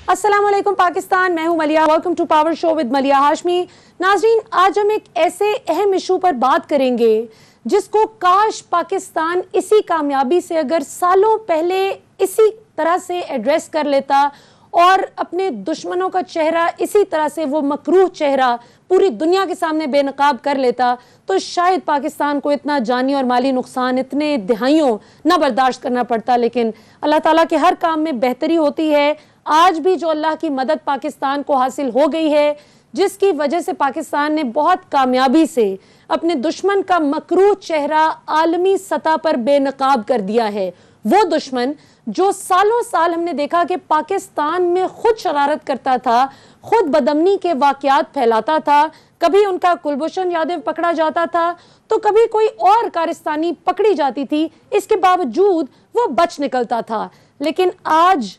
अस्सलाम वालेकुम पाकिस्तान, मैं हूं Maliya. Welcome to power show with Maliya Hashmi. नाजरीन, आज हम एक ऐसे अहम इशू पर बात करेंगे जिसको काश पाकिस्तान इसी कामयाबी से अगर सालों पहले इसी तरह से एड्रेस कर लेता और अपने दुश्मनों का चेहरा इसी तरह से, वो मकरूह चेहरा पूरी दुनिया के सामने बेनकाब कर लेता, तो शायद पाकिस्तान को इतना जानी और माली नुकसान इतने दिहाइयों ना बर्दाश्त करना पड़ता। लेकिन अल्लाह ताला के हर काम में बेहतरी होती है। आज भी जो अल्लाह की मदद पाकिस्तान को हासिल हो गई है, जिसकी वजह से पाकिस्तान ने बहुत कामयाबी से अपने दुश्मन का मकरूह चेहरा आलमी सतह पर बेनकाब कर दिया है। वो दुश्मन जो सालों साल हमने देखा कि पाकिस्तान में खुद शरारत करता था, खुद बदअमनी के वाकयात फैलाता था। कभी उनका कुलभूषण यादव पकड़ा जाता था तो कभी कोई और कारिस्तानी पकड़ी जाती थी, इसके बावजूद वो बच निकलता था। लेकिन आज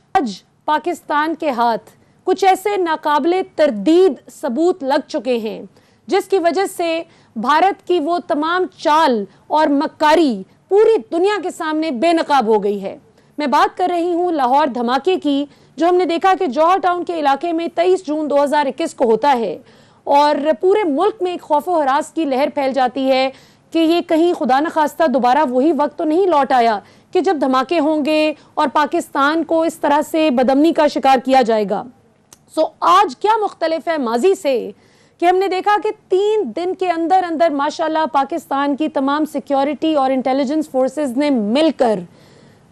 पाकिस्तान के हाथ कुछ ऐसे नाकाबिले तरदीद सबूत लग चुके हैं जिसकी वजह से भारत की वो तमाम चाल और मक्कारी पूरी दुनिया के सामने बेनकाब हो गई है। मैं बात कर रही हूँ लाहौर धमाके की, जो हमने देखा कि जौहर टाउन के इलाके में 23 जून 2021 को होता है और पूरे मुल्क में एक खौफ व हरास की लहर फैल जाती है कि ये कहीं खुदा न खास्ता दोबारा वही वक्त तो नहीं लौट आया कि जब धमाके होंगे और पाकिस्तान को इस तरह से बदअमनी का शिकार किया जाएगा। आज क्या मुख्तलिफ है माजी से कि हमने देखा कि 3 दिन के अंदर अंदर माशाल्लाह पाकिस्तान की तमाम सिक्योरिटी और इंटेलिजेंस फोर्सेस ने मिलकर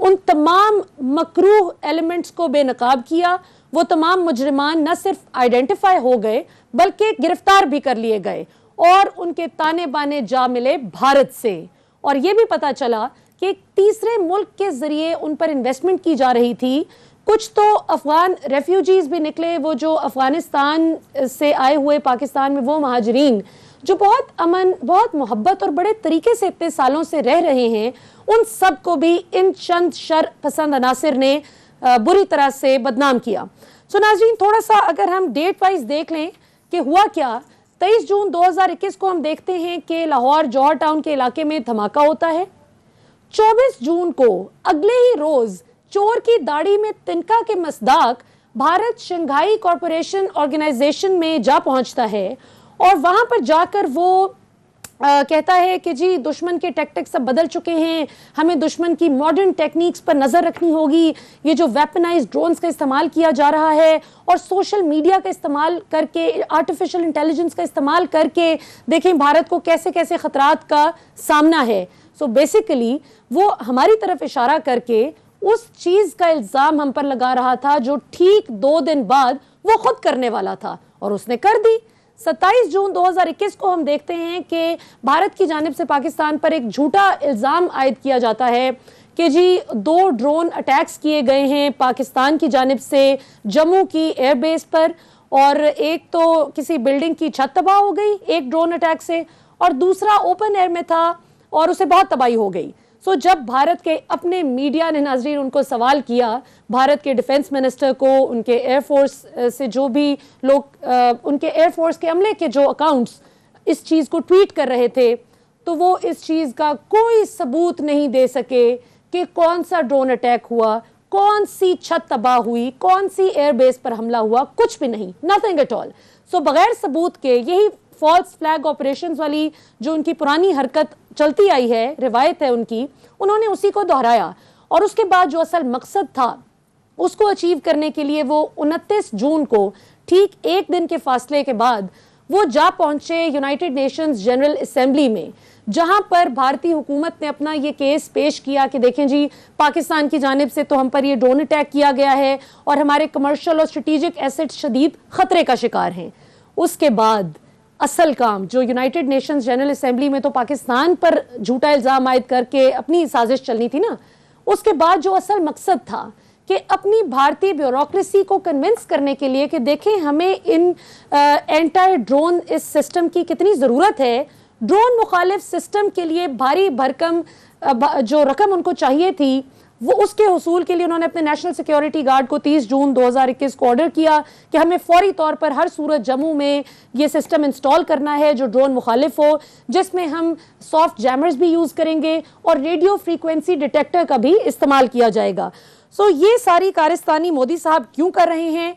उन तमाम मकरूह एलिमेंट्स को बेनकाब किया। वो तमाम मुजरिमान न सिर्फ आइडेंटिफाई हो गए बल्कि गिरफ्तार भी कर लिए गए और उनके ताने बाने जा मिले भारत से। और ये भी पता चला कि एक तीसरे मुल्क के जरिए उन पर इन्वेस्टमेंट की जा रही थी। कुछ तो अफगान रेफ्यूजीज भी निकले, वो जो अफगानिस्तान से आए हुए पाकिस्तान में वो महाजरीन जो बहुत अमन, बहुत मोहब्बत और बड़े तरीके से इतने सालों से रह रहे हैं, उन सब को भी इन चंद शर पसंद अनासिर ने बुरी तरह से बदनाम किया। नाज़रीन, थोड़ा सा अगर हम डेट वाइज देख लें कि हुआ क्या। 23 जून 2021 को हम देखते हैं कि लाहौर जौहर टाउन के इलाके में धमाका होता है। 24 जून को अगले ही रोज चोर की दाढ़ी में तिनका के मसदाक भारत शंघाई कॉरपोरेशन ऑर्गेनाइजेशन में जा पहुंचता है और वहां पर जाकर वो कहता है कि जी दुश्मन के टैक्टिक्स सब बदल चुके हैं, हमें दुश्मन की मॉडर्न टेक्निक्स पर नजर रखनी होगी। ये जो वेपनाइज्ड ड्रोन्स का इस्तेमाल किया जा रहा है और सोशल मीडिया का इस्तेमाल करके, आर्टिफिशियल इंटेलिजेंस का इस्तेमाल करके देखें भारत को कैसे कैसे खतरात का सामना है। बेसिकली वो हमारी तरफ इशारा करके उस चीज का इल्जाम हम पर लगा रहा था जो ठीक 2 दिन बाद वो खुद करने वाला था और उसने कर दी। 27 जून 2021 को हम देखते हैं कि भारत की जानिब से पाकिस्तान पर एक झूठा इल्जाम आयद किया जाता है कि जी 2 ड्रोन अटैक्स किए गए हैं पाकिस्तान की जानिब से जम्मू की एयरबेस पर, और एक तो किसी बिल्डिंग की छत तबाह हो गई एक ड्रोन अटैक से और दूसरा ओपन एयर में था और उसे बहुत तबाही हो गई। जब भारत के अपने मीडिया ने नाजरीन उनको सवाल किया, भारत के डिफेंस मिनिस्टर को, उनके एयरफोर्स से जो भी लोग उनके एयरफोर्स के अमले के जो अकाउंट्स इस चीज़ को ट्वीट कर रहे थे, तो वो इस चीज़ का कोई सबूत नहीं दे सके कि कौन सा ड्रोन अटैक हुआ, कौन सी छत तबाह हुई, कौन सी एयरबेस पर हमला हुआ, कुछ भी नहीं, नथिंग एट ऑल। बगैर सबूत के यही फॉल्स फ्लैग ऑपरेशंस वाली जो उनकी पुरानी हरकत चलती आई है, रिवायत है उनकी, उन्होंने उसी को दोहराया और उसके बाद जो असल मकसद था उसको अचीव करने के लिए वो 29 जून को ठीक 1 दिन के फासले के बाद वो जा पहुंचे यूनाइटेड नेशंस जनरल असेंबली में, जहां पर भारतीय हुकूमत ने अपना ये केस पेश किया कि देखें जी पाकिस्तान की जानिब से तो हम पर ये ड्रोन अटैक किया गया है और हमारे कमर्शियल और स्ट्रेटेजिक एसेट्स शदीद खतरे का शिकार हैं। उसके बाद असल काम जो यूनाइटेड नेशंस जनरल असेंबली में तो पाकिस्तान पर झूठा इल्जाम आयद करके अपनी साजिश चलनी थी ना, उसके बाद जो असल मकसद था कि अपनी भारतीय ब्यूरोक्रेसी को कन्विंस करने के लिए कि देखें हमें इन एंटी ड्रोन इस सिस्टम की कितनी ज़रूरत है, ड्रोन मुखालिफ सिस्टम के लिए भारी भरकम जो रकम उनको चाहिए थी वो उसके हुसूल के लिए उन्होंने अपने नेशनल सिक्योरिटी गार्ड को 30 जून 2021 को ऑर्डर किया कि हमें फौरी तौर पर हर सूरत जम्मू में ये सिस्टम इंस्टॉल करना है जो ड्रोन मुखालिफ हो, जिसमें हम सॉफ्ट जैमर्स भी यूज़ करेंगे और रेडियो फ्रीक्वेंसी डिटेक्टर का भी इस्तेमाल किया जाएगा। ये सारी कारिस्तानी मोदी साहब क्यों कर रहे हैं,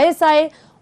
ISI.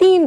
3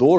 2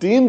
3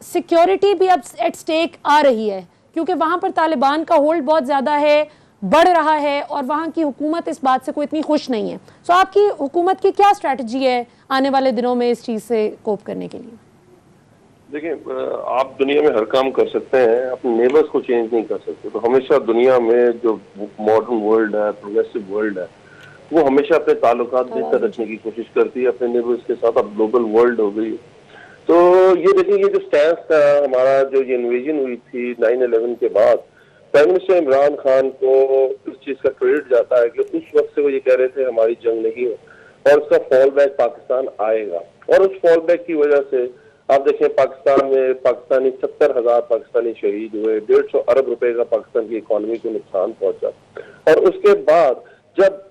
सिक्योरिटी भी अब एट स्टेक आ रही है, क्योंकि वहाँ पर तालिबान का होल्ड बहुत ज़्यादा है, बढ़ रहा है, और वहाँ की हुकूमत इस बात से कोई इतनी खुश नहीं है. सो आपकी हुकूमत की क्या स्ट्रैटेजी है आने वाले दिनों में इस चीज़ से कोप करने के लिए? देखिए, आप दुनिया में हर काम कर सकते हैं, अपने नेबर्स को चेंज नहीं कर सकते. तो हमेशा दुनिया में जो मॉडर्न वर्ल्ड है, प्रोग्रेसिव वर्ल्ड है, वो हमेशा अपने ताल्लुकात बेहतर रखने की कोशिश करती है अपने नेबर्स के साथ. अब ग्लोबल वर्ल्ड हो गई. तो ये देखिए, ये जो स्टैंस था हमारा, जो ये इन्वेजन हुई थी 9/11 के बाद, प्राइम मिनिस्टर इमरान खान को इस चीज का क्रेडिट जाता है कि उस वक्त से वो ये कह रहे थे हमारी जंग नहीं है और उसका फॉल बैक पाकिस्तान आएगा. और उस फॉल बैक की वजह से आप देखें, पाकिस्तान में 70,000 पाकिस्तानी शहीद हुए, 150 अरब रुपए का पाकिस्तान की इकोनॉमी को नुकसान पहुंचा. और उसके बाद जब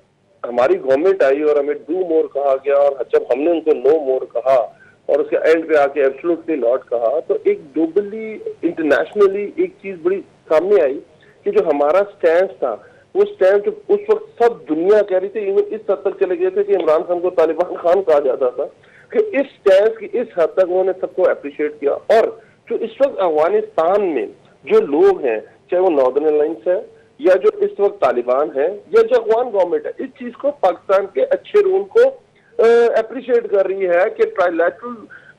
हमारी गवर्नमेंट आई और हमें डू मोर कहा गया, और जब हमने उनको नो मोर कहा और उसके एंड पे आके एब्सोल्युटली नॉट कहा, तो एक ग्लोबली इंटरनेशनली एक चीज बड़ी सामने आई कि जो हमारा स्टैंड था, वो स्टैंड उस वक्त सब दुनिया कह रही थी, इवन इस हद तक चले गए थे कि इमरान खान को तालिबान खान कहा जाता था, कि इस स्टैंड की इस हद तक उन्होंने सबको अप्रिशिएट किया. और जो इस वक्त अफगानिस्तान में जो लोग हैं, चाहे वो नॉर्दर्न अलायंस है या जो इस वक्त तालिबान है या जो अफगान गवर्नमेंट है, इस चीज को पाकिस्तान के अच्छे रूल को अप्रिशिएट कर रही है कि ट्राइलैटरल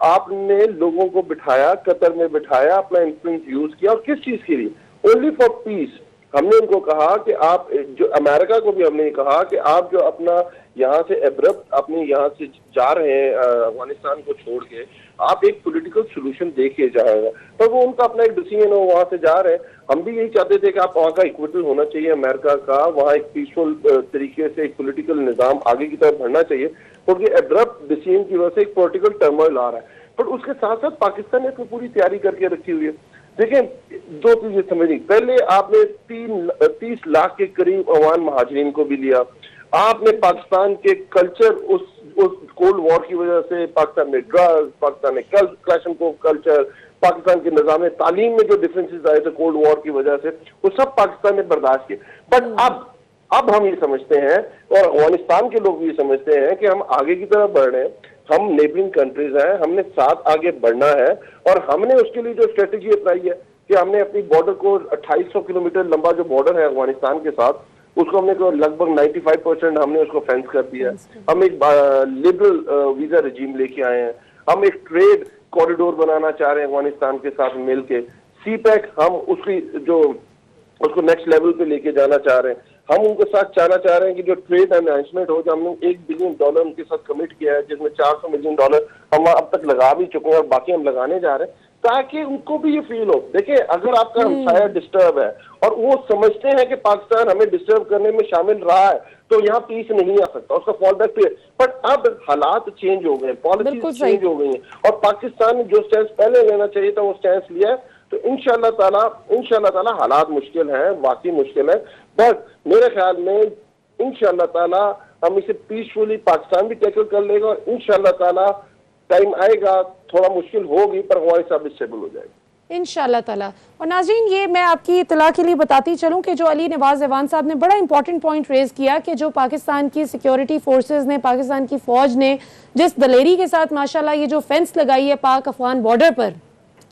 आपने लोगों को बिठाया, कतर में बिठाया, अपना इन्फ्लुएंस यूज किया. और किस चीज के लिए? Only for piece. हमने उनको कहा कि आप, जो अमेरिका को भी हमने कहा कि आप जो अपना यहाँ से एब्रप्ट अपने यहाँ से जा रहे हैं अफगानिस्तान को छोड़ के, आप एक पॉलिटिकल सोल्यूशन देके जाएगा. पर वो उनका अपना एक डिसीजन हो, वहां से जा रहे हैं. हम भी यही चाहते थे कि आप वहाँ का इक्विटल होना चाहिए अमेरिका का, वहाँ एक पीसफुल तरीके से एक पॉलिटिकल निजाम आगे की तरफ बढ़ना चाहिए. क्योंकि एब्रप्ट डिसीजन की वजह से एक पॉलिटिकल टर्मोइल आ रहा है. पर उसके साथ साथ पाकिस्तान ने इसमें पूरी तैयारी करके रखी हुई है. देखिए, दो चीजें समझिए. पहले आपने 30 लाख के करीब अफगान महाजरीन को भी लिया. आपने पाकिस्तान के कल्चर, उस कोल्ड वॉर की वजह से पाकिस्तान में ड्रग्स, पाकिस्तान में क्लैशनकोव कल्चर, पाकिस्तान के निजाम तालीम में जो डिफरेंसेस आए थे कोल्ड वॉर की वजह से, वो सब पाकिस्तान ने बर्दाश्त किए. बट अब हम ये समझते हैं, और अफगानिस्तान के लोग भी ये समझते हैं कि हम आगे की तरफ बढ़ रहे हैं, हम नेबरिंग कंट्रीज हैं, हमने साथ आगे बढ़ना है. और हमने उसके लिए जो स्ट्रेटेजी अपनाई है कि हमने अपनी बॉर्डर को 2800 किलोमीटर लंबा जो बॉर्डर है अफगानिस्तान के साथ, उसको हमने लगभग 95% हमने उसको फेंस कर दिया है. हम एक लिबरल वीजा रिजीम लेके आए हैं. हम एक ट्रेड कॉरिडोर बनाना चाह रहे हैं अफगानिस्तान के साथ मिलके. सीपैक हम उसको नेक्स्ट लेवल पे लेके जाना चाह रहे हैं. हम उनके साथ चाहना चाह रहे हैं कि जो ट्रेड एनहांसमेंट हो, जो हमने $1 बिलियन उनके साथ कमिट किया है, जिसमें $400 मिलियन हम अब तक लगा भी चुके हैं और बाकी हम लगाने जा रहे हैं, ताकि उनको भी ये फील हो. देखिए, अगर आपका हमसाया डिस्टर्ब है और वो समझते हैं कि पाकिस्तान हमें डिस्टर्ब करने में शामिल रहा है, तो यहाँ पीस नहीं आ सकता, उसका फॉल बैक पे. बट अब हालात चेंज हो गए, पॉलिसीज चेंज हो गई हैं, और पाकिस्तान ने जो स्टैंड पहले लेना चाहिए था वो स्टैंड लिया है. तो इंशाल्लाह ताला हालात मुश्किल हैं, वाकई मुश्किल है, बट मेरे ख्याल में इंशाल्लाह ताला हम इसे पीसफुली पाकिस्तान भी टैकल कर लेगा. और इंशाल्लाह ताला टाइम आएगा, थोड़ा मुश्किल होगी, पर हमारे साथ स्टेबल हो जाएगा इंशाल्लाह ताला. और नाज़रीन, ये मैं आपकी इत्तला के लिए बताती चलूं कि जो अली नवाज ऐवान साहब ने बड़ा इंपॉर्टेंट पॉइंट रेज किया कि जो पाकिस्तान की सिक्योरिटी फोर्सेस ने, पाकिस्तान की फौज ने जिस दलेरी के साथ माशाल्लाह ये जो फेंस लगाई है पाक अफगान बॉर्डर पर,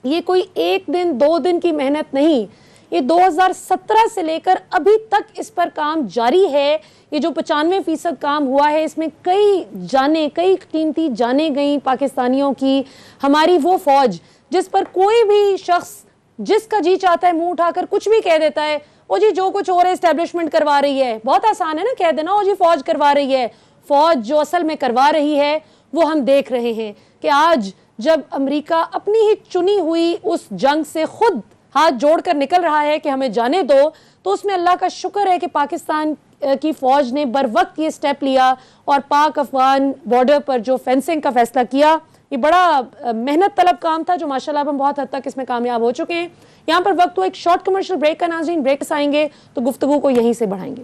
ये कोई 1 दिन 2 दिन की मेहनत नहीं, ये 2017 से लेकर अभी तक इस पर काम जारी है. ये जो 95% काम हुआ है, इसमें कई कीमती जाने गई पाकिस्तानियों की. हमारी वो फौज जिस पर कोई भी शख्स जिसका जी चाहता है मुंह उठाकर कुछ भी कह देता है, ओ जी जो कुछ हो रहा है एस्टेब्लिशमेंट करवा रही है. बहुत आसान है ना कह देना, ओ जी फौज करवा रही है. फौज जो असल में करवा रही है वो हम देख रहे हैं कि आज जब अमेरिका अपनी ही चुनी हुई उस जंग से खुद हाथ जोड़कर निकल रहा है कि हमें जाने दो, तो उसमें अल्लाह का शुक्र है कि पाकिस्तान की फौज ने बर वक्त ये स्टेप लिया और पाक अफगान बॉर्डर पर जो फेंसिंग का फैसला किया. ये बड़ा मेहनत तलब काम था जो माशाल्लाह हम बहुत हद तक इसमें कामयाब हो चुके हैं. यहाँ पर वक्त हुआ एक शॉर्ट कमर्शियल ब्रेक का. नाज़रीन, ब्रेक से आएंगे तो गुफ्तगू को यहीं से बढ़ाएंगे.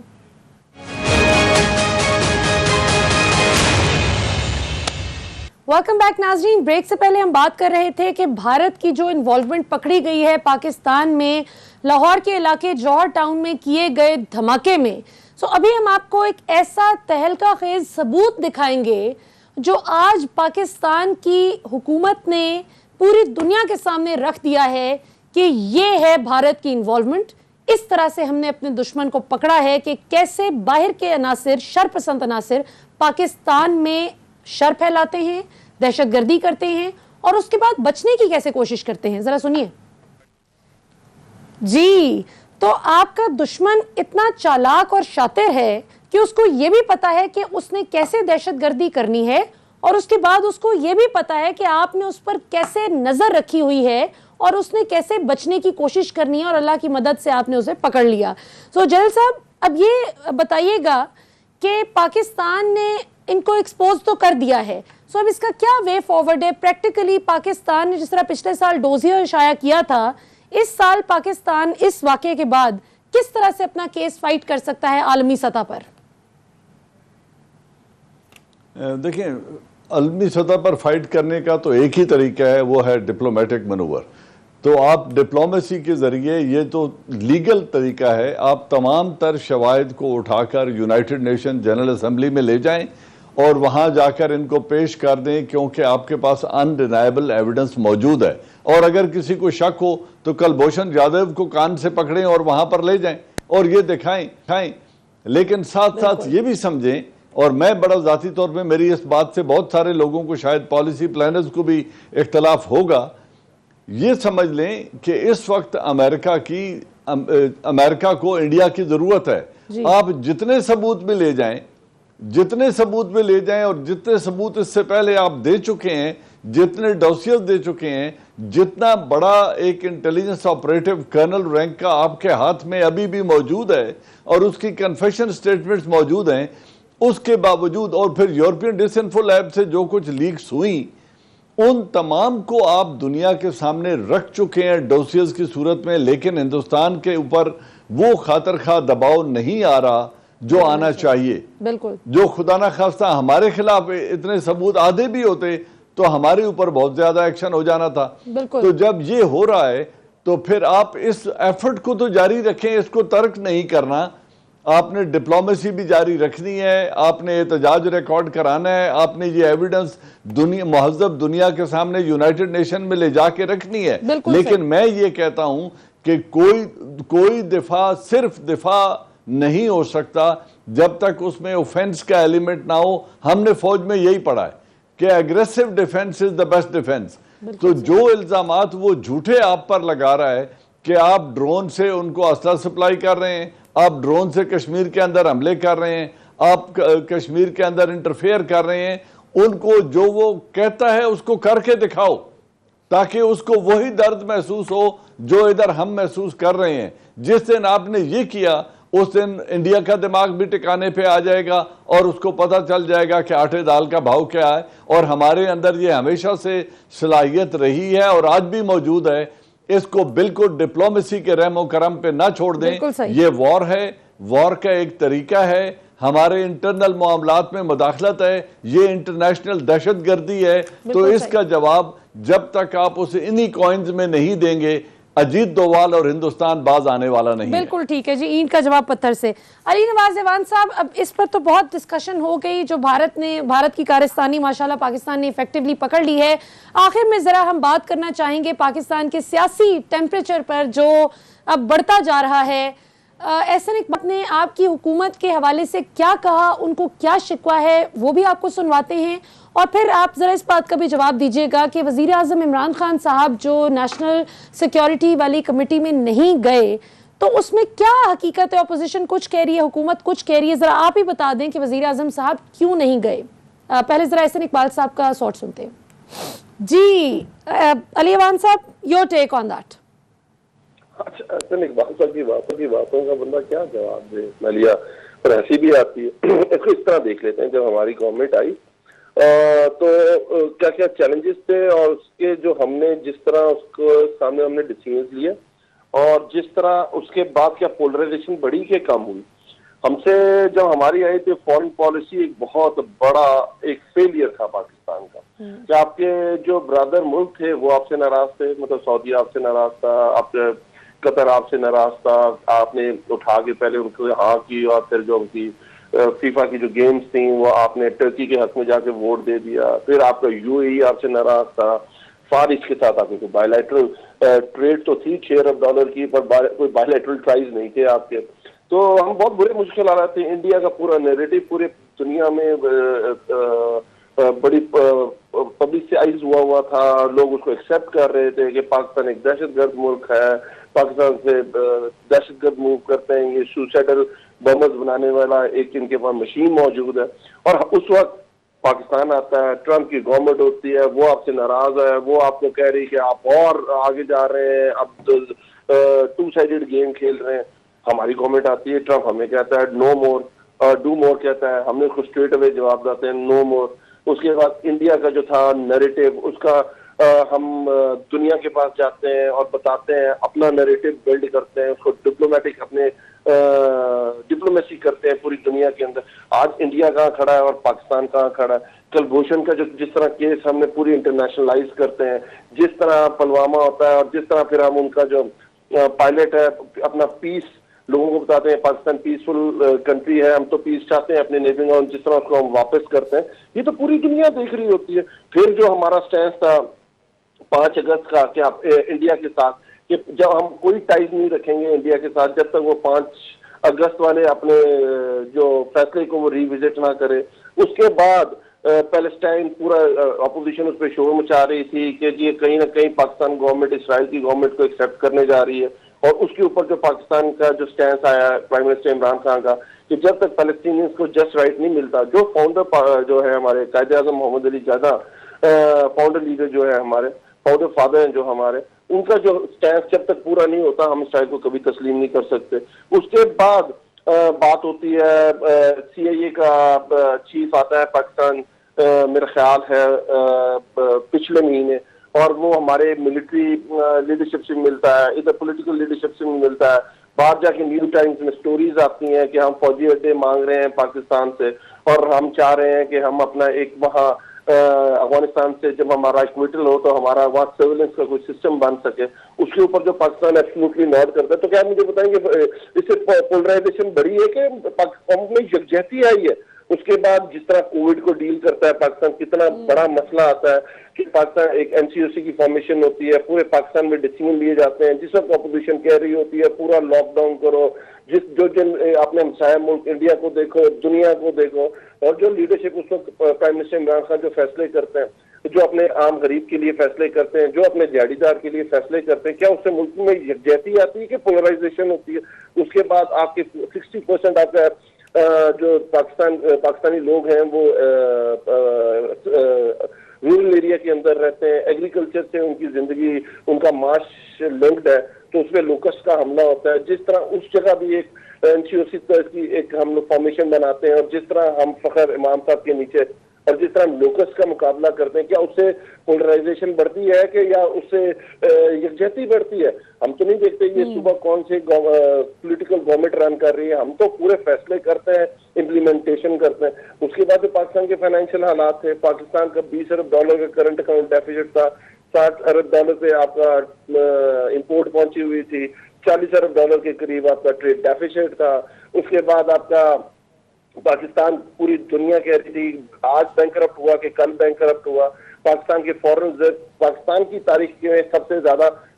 वेलकम बैक नाज़रीन. ब्रेक से पहले हम बात कर रहे थे कि भारत की जो इन्वॉल्वमेंट पकड़ी गई है पाकिस्तान में लाहौर के इलाके जौहर टाउन में किए गए धमाके में. सो अभी हम आपको एक ऐसा तहलका खेज सबूत दिखाएंगे जो आज पाकिस्तान की हुकूमत ने पूरी दुनिया के सामने रख दिया है कि ये है भारत की इन्वॉल्वमेंट। इस तरह से हमने अपने दुश्मन को पकड़ा है कि कैसे बाहर के अनासिर, शरपसंद अनासिर पाकिस्तान में शर फैलाते हैं, दहशतगर्दी करते हैं और उसके बाद बचने की कैसे कोशिश करते हैं। जरा सुनिए जी। तो आपका दुश्मन इतना चालाक और शातिर है कि उसको यह भी पता है कि उसने कैसे दहशतगर्दी करनी है और उसके बाद उसको यह भी पता है कि आपने उस पर कैसे नजर रखी हुई है और उसने कैसे बचने की कोशिश करनी है और अल्लाह की मदद से आपने उसे पकड़ लिया। तो जनरल साहब, अब ये बताइएगा कि पाकिस्तान ने इनको एक्सपोज तो कर दिया है, सो अब इसका क्या वे फॉरवर्ड है? प्रैक्टिकली पाकिस्तान ने जिस तरह पिछले साल डोजियर शाया किया था, इस साल पाकिस्तान इस वाक़े के बाद किस तरह से अपना केस फाइट कर सकता है आलमी सतह पर? देखिए, आलमी सतह पर फाइट करने का तो एक ही तरीका है, वो है डिप्लोमेटिक मनूवर। तो आप डिप्लोमेसी के ज़रिए, ये तो लीगल तरीका है, आप तमाम तर शवाहिद को उठाकर यूनाइटेड नेशन जनरल असम्बली में ले जाएं और वहाँ जाकर इनको पेश कर दें, क्योंकि आपके पास अनडिनाइबल एविडेंस मौजूद है। और अगर किसी को शक हो तो कुलभूषण जाधव को कान से पकड़ें और वहाँ पर ले जाएं और ये दिखाएं। लेकिन साथ साथ ये भी समझें, और मैं बड़ा ज़ाती तौर पे, मेरी इस बात से बहुत सारे लोगों को, शायद पॉलिसी प्लानर्स को भी इख्तलाफ होगा, ये समझ लें कि इस वक्त अमेरिका को इंडिया की ज़रूरत है। आप जितने सबूत भी ले जाएं, और जितने सबूत इससे पहले आप दे चुके हैं, जितने डॉसियर्स दे चुके हैं, जितना बड़ा एक इंटेलिजेंस ऑपरेटिव कर्नल रैंक का आपके हाथ में अभी भी मौजूद है और उसकी कन्फेशन स्टेटमेंट्स मौजूद हैं, उसके बावजूद, और फिर यूरोपियन डिसइंफो लैब से जो कुछ लीक्स हुई, उन तमाम को आप दुनिया के सामने रख चुके हैं डोसियर्स की सूरत में। लेकिन हिंदुस्तान के ऊपर वो खातरखा दबाव नहीं आ रहा जो आना चाहिए। बिल्कुल। जो खुदा ना खास्ता हमारे खिलाफ इतने सबूत आधे भी होते तो हमारे ऊपर बहुत ज्यादा एक्शन हो जाना था। तो जब ये हो रहा है तो फिर आप इस एफर्ट को तो जारी रखें, इसको तर्क नहीं करना। आपने डिप्लोमेसी भी जारी रखनी है, आपने एहतजाज रिकॉर्ड कराना है, आपने ये एविडेंस महज़ब दुनिया के सामने यूनाइटेड नेशन में ले जाके रखनी है। लेकिन मैं ये कहता हूं कि कोई दिफा सिर्फ दिफा नहीं हो सकता जब तक उसमें ऑफेंस का एलिमेंट ना हो। हमने फौज में यही पढ़ा है कि aggressive defence is the best defence. तो जो इल्जामात वो झूठे आप पर लगा रहा है कि आप ड्रोन से उनको असला सप्लाई कर रहे हैं, आप ड्रोन से कश्मीर के अंदर हमले कर रहे हैं, आप कश्मीर के अंदर इंटरफेयर कर रहे हैं, उनको जो वो कहता है उसको करके दिखाओ, ताकि उसको वही दर्द महसूस हो जो इधर हम महसूस कर रहे हैं। जिस दिन आपने ये किया, उस दिन इंडिया का दिमाग भी टिकाने पे आ जाएगा और उसको पता चल जाएगा कि आटे दाल का भाव क्या है। और हमारे अंदर ये हमेशा से सलाहियत रही है और आज भी मौजूद है। इसको बिल्कुल डिप्लोमेसी के रहमो करम पे ना छोड़ दें। ये वॉर है, वॉर का एक तरीका है, हमारे इंटरनल मामलात में मुदाखलत है, ये इंटरनेशनल दहशतगर्दी है। तो इसका जवाब जब तक आप उसे इन्हीं कॉइन्स में नहीं देंगे, अजीत डोवाल और हिंदुस्तान बाज आने वाला नहीं। बिल्कुल ठीक है जी, ईंट का जवाब पत्थर से। अली नवाज ईवान साहब, अब इस पर तो बहुत डिस्कशन हो गई, जो भारत की कारस्तानी माशाल्लाह पाकिस्तान ने इफेक्टिवली पकड़ ली है। आखिर में जरा हम बात करना चाहेंगे पाकिस्तान के सियासी टेम्परेचर पर जो अब बढ़ता जा रहा है। एहसन इकबाल ने आपकी हुकूमत के हवाले से क्या कहा, उनको क्या शिकवा है, वो भी आपको सुनवाते हैं। और फिर आप जरा इस बात का भी जवाब दीजिएगा कि वजीर आज़म इमरान खान साहब जो नेशनल सिक्योरिटी वाली कमेटी में नहीं गए, तो उसमें क्या हकीकत है? अपोजिशन कुछ कह रही है, हुकूमत कुछ कह रही है। जरा आप ही बता दें कि वजीर आज़म साहब क्यों नहीं गए। पहले जरा एहसन इकबाल साहब का शॉट सुनते हैं जी। अली ईवान साहब, योर टेक ऑन दैट। अच्छा, इकबाल साहब की बातों का बंदा क्या जवाब दे, मलिया पर हंसी भी आती है। इसको इस तरह देख लेते हैं, जब हमारी गवर्नमेंट आई तो क्या क्या चैलेंजेस थे और उसके जो हमने जिस तरह उसको सामने हमने डिसीजन लिए और जिस तरह उसके बाद क्या पोलराइजेशन बढ़ी के कम हुई। हमसे जब हमारी आई तो फॉरेन पॉलिसी एक बहुत बड़ा एक फेलियर था पाकिस्तान का। कि आपके जो ब्रदर मुल्क थे वो आपसे नाराज थे, मतलब सऊदी आपसे नाराज था, आपके कतर आपसे नाराज था, आपने उठा के पहले उनको हाँ की और फिर जो उनकी फीफा की जो गेम्स थी वो आपने टर्की के हक में जाके वोट दे दिया। फिर आपका यूएई आपसे नाराज था, फार ईस्ट के साथ आपके कोई बायलैटरल ट्रेड तो थी $6 अरब की, पर कोई बायलैटरल ट्राइज नहीं थे आपके। तो हम बहुत बुरे मुश्किल आ रहे थे। इंडिया का पूरा नैरेटिव पूरे दुनिया में बड़ी पब्लिसाइज हुआ था, लोग उसको एक्सेप्ट कर रहे थे कि पाकिस्तान एक दहशतगर्द मुल्क है, पाकिस्तान से दहशतगर्द मूव करते हैं, ये सुसाइडल बम्स बनाने वाला एक इनके पास मशीन मौजूद है। और उस वक्त पाकिस्तान आता है, ट्रम्प की गवर्नमेंट होती है, वो आपसे नाराज है, वो आपको कह रही है कि आप और आगे जा रहे हैं, अब 2 साइडेड गेम खेल रहे हैं। हमारी गवर्नमेंट आती है, ट्रम्प हमें कहता है नो मोर, डू मोर कहता है, हमने उसको स्ट्रेट अवे जवाब देते हैं नो मोर। उसके बाद इंडिया का जो था नैरेटिव, उसका हम दुनिया के पास जाते हैं और बताते हैं, अपना नैरेटिव बिल्ड करते हैं, उसको डिप्लोमेटिक अपने डिप्लोमेसी करते हैं पूरी दुनिया के अंदर। आज इंडिया कहाँ खड़ा है और पाकिस्तान कहाँ खड़ा है। कलभूषण का जो जिस तरह केस हमने पूरी इंटरनेशनलाइज करते हैं, जिस तरह पुलवामा होता है और जिस तरह फिर हम उनका जो पायलट है अपना पीस लोगों को बताते हैं, पाकिस्तान पीसफुल कंट्री है, हम तो पीस चाहते हैं अपने नेबरिंग, और जिस तरह उसको हम वापस करते हैं, ये तो पूरी दुनिया देख रही होती है। फिर जो हमारा स्टैंड था 5 अगस्त का कि आप इंडिया के साथ, कि जब हम कोई टाइज नहीं रखेंगे इंडिया के साथ जब तक वो 5 अगस्त वाले अपने जो फैसले को वो रिविजिट ना करे। उसके बाद पैलेस्टाइन पूरा अपोजिशन उस पर शोर मचा रही थी कि ये कहीं ना कहीं पाकिस्तान गवर्नमेंट इसराइल की गवर्नमेंट को एक्सेप्ट करने जा रही है। और उसके ऊपर जो पाकिस्तान का जो स्टैंड आया प्राइम मिनिस्टर इमरान खान का कि जब तक पैलेस्टीनियंस को जस्ट राइट नहीं मिलता, जो फाउंडर जो है हमारे कायदे आज़म मोहम्मद अली जिन्ना फाउंडर लीडर जो है हमारे फाउंडर फादर हैं जो हमारे, उनका जो स्टैंड जब तक पूरा नहीं होता हम इसराइल को कभी तस्लीम नहीं कर सकते। उसके बाद बात होती है CIA का चीफ आता है पाकिस्तान, मेरा ख्याल है पिछले महीने, और वो हमारे मिलिट्री लीडरशिप से मिलता है, इधर पॉलिटिकल लीडरशिप से मिलता है। बाहर जाके न्यू टाइम्स में स्टोरीज आती हैं कि हम फौजी अड्डे मांग रहे हैं पाकिस्तान से, और हम चाह रहे हैं कि हम अपना एक वहाँ अफगानिस्तान से जब हमारा इक्विटल हो तो हमारा वहाँ सर्विलेंस का कोई सिस्टम बन सके। उसके ऊपर जो पाकिस्तान एब्सोल्युटली नॉट करता है। तो क्या मुझे बताएंगे इससे पोलराइजेशन बढ़ी है कि पाकिस्तान में यकजहती आई है? उसके बाद जिस तरह कोविड को डील करता है पाकिस्तान, कितना बड़ा मसला आता है कि पाकिस्तान एक MCOC की फॉर्मेशन होती है, पूरे पाकिस्तान में डिसीजन लिए जाते हैं, जिस वक्त अपोजिशन कह रही होती है पूरा लॉकडाउन करो, जिन आपने हमसाया मुल्क इंडिया को देखो, दुनिया को देखो, और जो लीडरशिप उस वक्त प्राइम मिनिस्टर इमरान खान जो फैसले करते हैं, जो अपने आम गरीब के लिए फैसले करते हैं, जो अपने दिहाड़ीदार के लिए फैसले करते हैं, क्या उससे मुल्क में यकजहती आती है कि पोलराइजेशन होती है? उसके बाद आपके 60% आपका जो पाकिस्तानी लोग हैं वो रूरल एरिया के अंदर रहते हैं, एग्रीकल्चर से उनकी जिंदगी, उनका माश लिंक्ड है, तो उसमें लोकस्ट का हमला होता है। जिस तरह उस जगह भी एक MCOC की एक हम लोग फॉर्मेशन बनाते हैं, और जिस तरह हम फखर इमाम साहब के नीचे और जिस तरह लोकस का मुकाबला करते हैं, क्या उससे पोलराइजेशन बढ़ती है कि या उससे यकजहती बढ़ती है? हम तो नहीं देखते ये सुबह कौन से पॉलिटिकल गवर्नमेंट रन कर रही है, हम तो पूरे फैसले करते हैं, इम्प्लीमेंटेशन करते हैं। उसके बाद जो पाकिस्तान के फाइनेंशियल हालात थे, पाकिस्तान का $20 अरब का करंट अकाउंट डेफिसिट था, $60 अरब पे आपका इंपोर्ट पहुंची हुई थी, $40 अरब के करीब आपका ट्रेड डेफिसिट था। उसके बाद आपका पाकिस्तान पूरी दुनिया कह रही थी आज बैंकरप्ट हुआ कि कल बैंकरप्ट हुआ। पाकिस्तान के फॉरेन रिजर्व पाकिस्तान की तारीख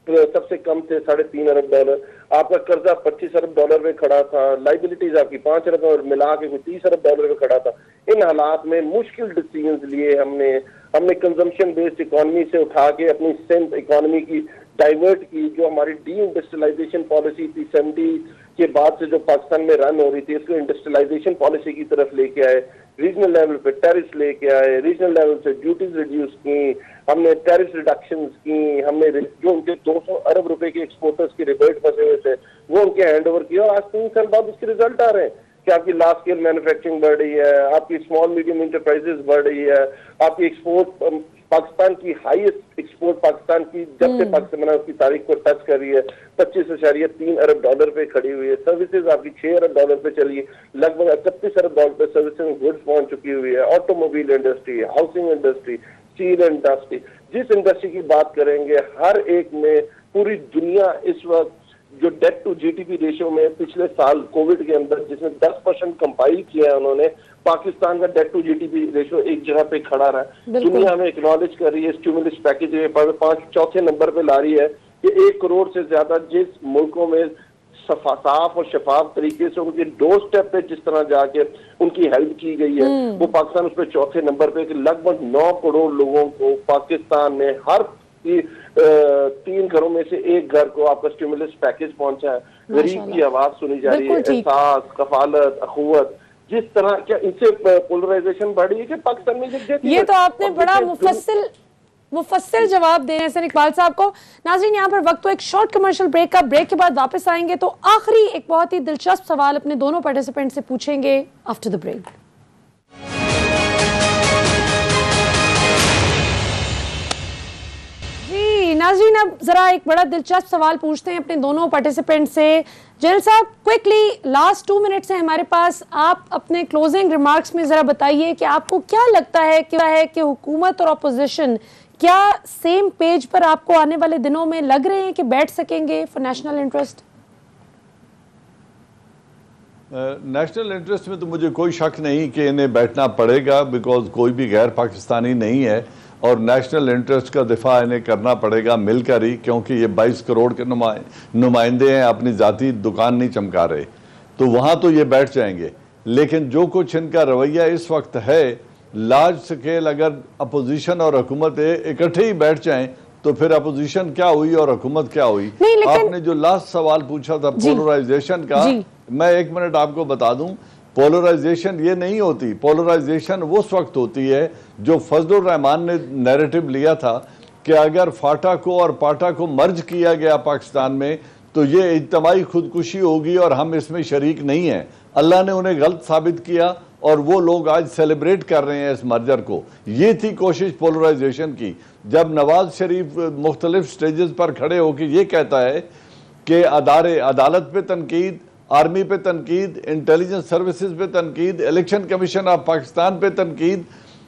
में सबसे कम थे $3.5 अरब। आपका कर्जा $25 अरब में खड़ा था, लाइबिलिटीज आपकी $5 अरब और मिला के कोई $30 अरब में खड़ा था। इन हालात में मुश्किल डिसीजन लिए हमने कंजम्पशन बेस्ड इकोनॉमी से उठा के अपनी सेंथ इकोनॉमी की डाइवर्ट की। जो हमारी डी इंडस्ट्रियलाइजेशन पॉलिसी थी 70 के बाद से जो पाकिस्तान में रन हो रही थी, इसको इंडस्ट्रियलाइजेशन पॉलिसी की तरफ लेके आए, रीजनल लेवल पे टैरिफ लेके आए, रीजनल लेवल से ड्यूटीज रिड्यूस की, हमने टैरिफ रिडक्शंस की, हमने जो उनके $200 अरब के एक्सपोर्टर्स के रिबेट फंसे हुए थे वो उनके हैंड ओवर किया, और आज 3 साल बाद उसके रिजल्ट आ रहे हैं कि आपकी लार्ज स्केल मैन्युफैक्चरिंग बढ़ रही है, आपकी स्मॉल मीडियम इंटरप्राइजेस बढ़ रही है, आपकी एक्सपोर्ट पाकिस्तान की हाईएस्ट एक्सपोर्ट पाकिस्तान की जब से पाकिस्तान उसकी तारीख को टच कर रही है $25.3 अरब पे खड़ी हुई है। सर्विसेज आपकी $6 अरब पे चली है, लगभग $31 अरब पे सर्विसेज गुड्स पहुंच चुकी हुई है। Automobile industry, housing industry, steel industry, जिस इंडस्ट्री की बात करेंगे हर एक में पूरी दुनिया इस वक्त जो डेट टू GDP रेशियो में पिछले साल कोविड के अंदर जिसमें 10% कंपाइल किया है उन्होंने, पाकिस्तान का डेट टू जीडीपी रेशो एक जगह पे खड़ा रहा है। दुनिया में एक्नॉलेज कर रही है स्टिमुलस पैकेज में चौथे नंबर पे ला रही है कि 1 करोड़ से ज्यादा जिस मुल्कों में साफ और शफाफ तरीके से उनके डोर स्टेप पे जिस तरह जाके उनकी हेल्प की गई है, वो पाकिस्तान उस पर चौथे नंबर पे कि लगभग 9 करोड़ लोगों को पाकिस्तान में हर 3 घरों में से 1 घर को आपका स्टिमुलस पैकेज पहुंचा है। गरीब की आवाज सुनी जा रही है, एहसास, कफालत, अखुवत, जिस तरह क्या इनसे पोलराइजेशन बढ़ी है कि पाकिस्तान में ये तो आपने बड़ा मुफस्सिल जवाब दे रहे हैं सर इकबाल साहब को। नाज़रीन, यहाँ पर वक्त तो एक शॉर्ट कमर्शियल ब्रेक का, ब्रेक के बाद वापस आएंगे तो आखिरी एक बहुत ही दिलचस्प सवाल अपने दोनों पार्टिसिपेंट से पूछेंगे आफ्टर द ब्रेक। जी नाज़रीन, अब जरा एक बड़ा दिलचस्प सवाल पूछते हैं अपने दोनों पार्टिसिपेंट से। जलील साहब, क्विकली लास्ट 2 मिनट्स हैं हमारे पास, आप अपने क्लोजिंग रिमार्क्स में जरा बताइए कि आपको क्या लगता है कि हुकूमत और अपोजिशन क्या सेम पेज पर आपको आने वाले दिनों में लग रहे हैं कि बैठ सकेंगे for national interest? National interest में तो मुझे कोई शक नहीं कि इन्हें बैठना पड़ेगा, बिकॉज कोई भी गैर पाकिस्तानी नहीं है और नेशनल इंटरेस्ट का दिफा इन्हें करना पड़ेगा मिलकर ही, क्योंकि ये 22 करोड़ के नुमाइंदे हैं, अपनी ज़ाती दुकान नहीं चमका रहे, तो वहाँ तो ये बैठ जाएंगे। लेकिन जो कुछ इनका रवैया इस वक्त है, लार्ज स्केल अगर अपोजिशन और हुकूमत इकट्ठे ही बैठ जाएं तो फिर अपोजिशन क्या हुई और हुकूमत क्या हुई। आपने जो लास्ट सवाल पूछा था पोलराइजेशन का, मैं 1 मिनट आपको बता दूं, पोलराइजेशन ये नहीं होती, पोलराइजेशन उस वक्त होती है जो फजलुर रहमान ने नैरेटिव लिया था कि अगर फाटा को और पाटा को मर्ज किया गया पाकिस्तान में तो ये इज्तमाई खुदकुशी होगी और हम इसमें शरीक नहीं हैं। अल्लाह ने उन्हें गलत साबित किया और वो लोग आज सेलिब्रेट कर रहे हैं इस मर्जर को। ये थी कोशिश पोलराइजेशन की। जब नवाज शरीफ मुख्तलिफ स्टेजेस पर खड़े होकर ये कहता है कि अदालत पे तनकीद, आर्मी पे तनकीद, इंटेलिजेंस सर्विसेज पे तनकीद, इलेक्शन कमीशन ऑफ पाकिस्तान पे तनकीद,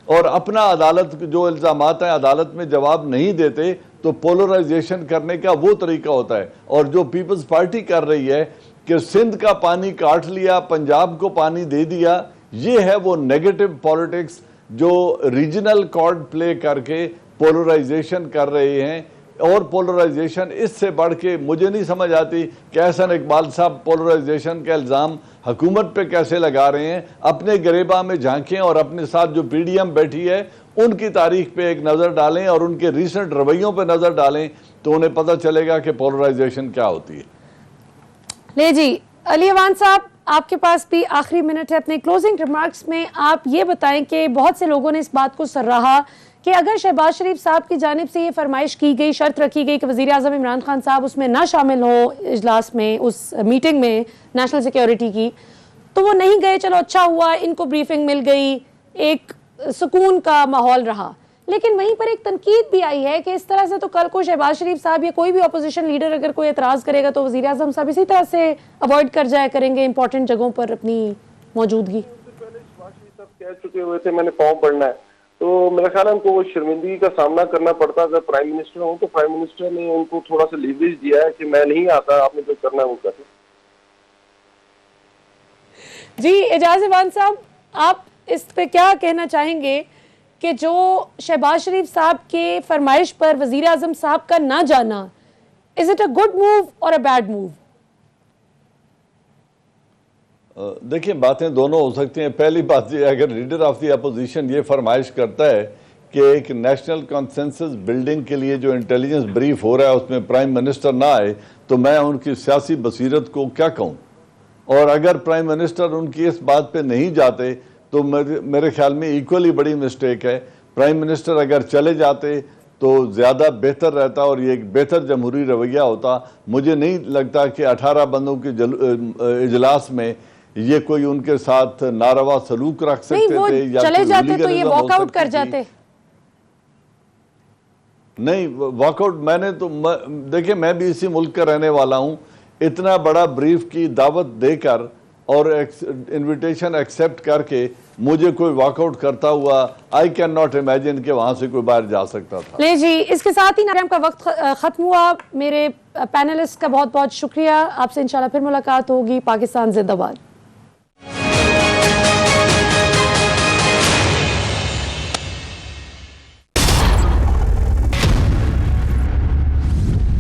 और अपना अदालत जो इल्ज़ामात हैं अदालत में जवाब नहीं देते, तो पोलराइजेशन करने का वो तरीका होता है। और जो पीपल्स पार्टी कर रही है कि सिंध का पानी काट लिया, पंजाब को पानी दे दिया, ये है वो नेगेटिव पॉलिटिक्स जो रीजनल कार्ड प्ले करके पोलराइजेशन कर रहे हैं। और पोलराइजेशन इससे बढ़ के मुझे नहीं समझ आती कि एहसन इकबाल साहब पोलराइजेशन का इल्ज़ाम हुकूमत पे कैसे लगा रहे हैं। अपने गरेबा में झांकें और अपने साथ जो पीडीएम बैठी है उनकी तारीख पे एक नज़र डालें और उनके रिसेंट रवैयों पे नज़र डालें तो उन्हें पता चलेगा कि पोलराइजेशन क्या होती है। ले जी, अली अवान साहब, आपके पास भी आखिरी मिनट है। अपने क्लोजिंग रिमार्क्स में आप ये बताएं कि बहुत से लोगों ने इस बात को सराहा कि अगर शहबाज शरीफ साहब की जानिब से ये फरमाइश की गई, शर्त रखी गई कि वज़ीर आज़म इमरान खान साहब उसमें ना शामिल हो इजलास में, उस मीटिंग में नेशनल सिक्योरिटी की, तो वो नहीं गए। चलो अच्छा हुआ, इनको ब्रीफिंग मिल गई, एक सुकून का माहौल रहा। लेकिन वहीं पर एक तनकीद भी आई है कि इस तरह से तो कल को शहबाज शरीफ साहब या कोई भी अपोजिशन लीडर अगर कोई एतराज़ करेगा तो वज़ीर आज़म साहब इसी तरह से अवॉइड कर जाया करेंगे इंपॉर्टेंट जगहों पर अपनी मौजूदगी। पहले शहबाज शरीफ साहब कह चुके हुए थे मैंने फॉर्म पढ़ना है, तो मेरा ख्याल है उनको वो शर्मिंदगी का सामना करना पड़ता। अगर प्राइम मिनिस्टर हो तो प्राइम मिनिस्टर ने उनको थोड़ा सा लीवरेज दिया है कि मैं नहीं आता, आपने जो करना है वो करें। जी एजाज अवान साहब, आप इस पे क्या कहना चाहेंगे कि जो शहबाज शरीफ साहब के फरमाइश पर वजीर आजम साहब का ना जाना, is it a good move और अ बैड मूव? देखिए, बातें दोनों हो सकती हैं। पहली बात ये, अगर लीडर ऑफ द अपोजिशन ये फरमाइश करता है कि एक नेशनल कंसेंसस बिल्डिंग के लिए जो इंटेलिजेंस ब्रीफ हो रहा है उसमें प्राइम मिनिस्टर ना आए, तो मैं उनकी सियासी बसीरत को क्या कहूँ। और अगर प्राइम मिनिस्टर उनकी इस बात पे नहीं जाते तो मेरे ख्याल में इक्वली बड़ी मिस्टेक है। प्राइम मिनिस्टर अगर चले जाते तो ज़्यादा बेहतर रहता और ये एक बेहतर जमहूरी रवैया होता। मुझे नहीं लगता कि 18 बंदों के इजलास में ये कोई उनके साथ नारवा सलूक रख सकते थे या चले जाते तो ये वॉकआउट कर जाते। नहीं, वॉकआउट मैंने तो देखिए, मैं भी इसी मुल्क का रहने वाला हूँ। इतना बड़ा ब्रीफ की दावत देकर और इनविटेशन एक्सेप्ट करके मुझे कोई वॉकआउट करता हुआ आई कैन नॉट इमेजिन कि वहां से कोई बाहर जा सकता था। ले जी, इसके साथ ही नाम का वक्त खत्म हुआ। मेरे पैनलिस्ट का बहुत बहुत शुक्रिया। आपसे इंशाल्लाह फिर मुलाकात होगी। पाकिस्तान जिंदाबाद।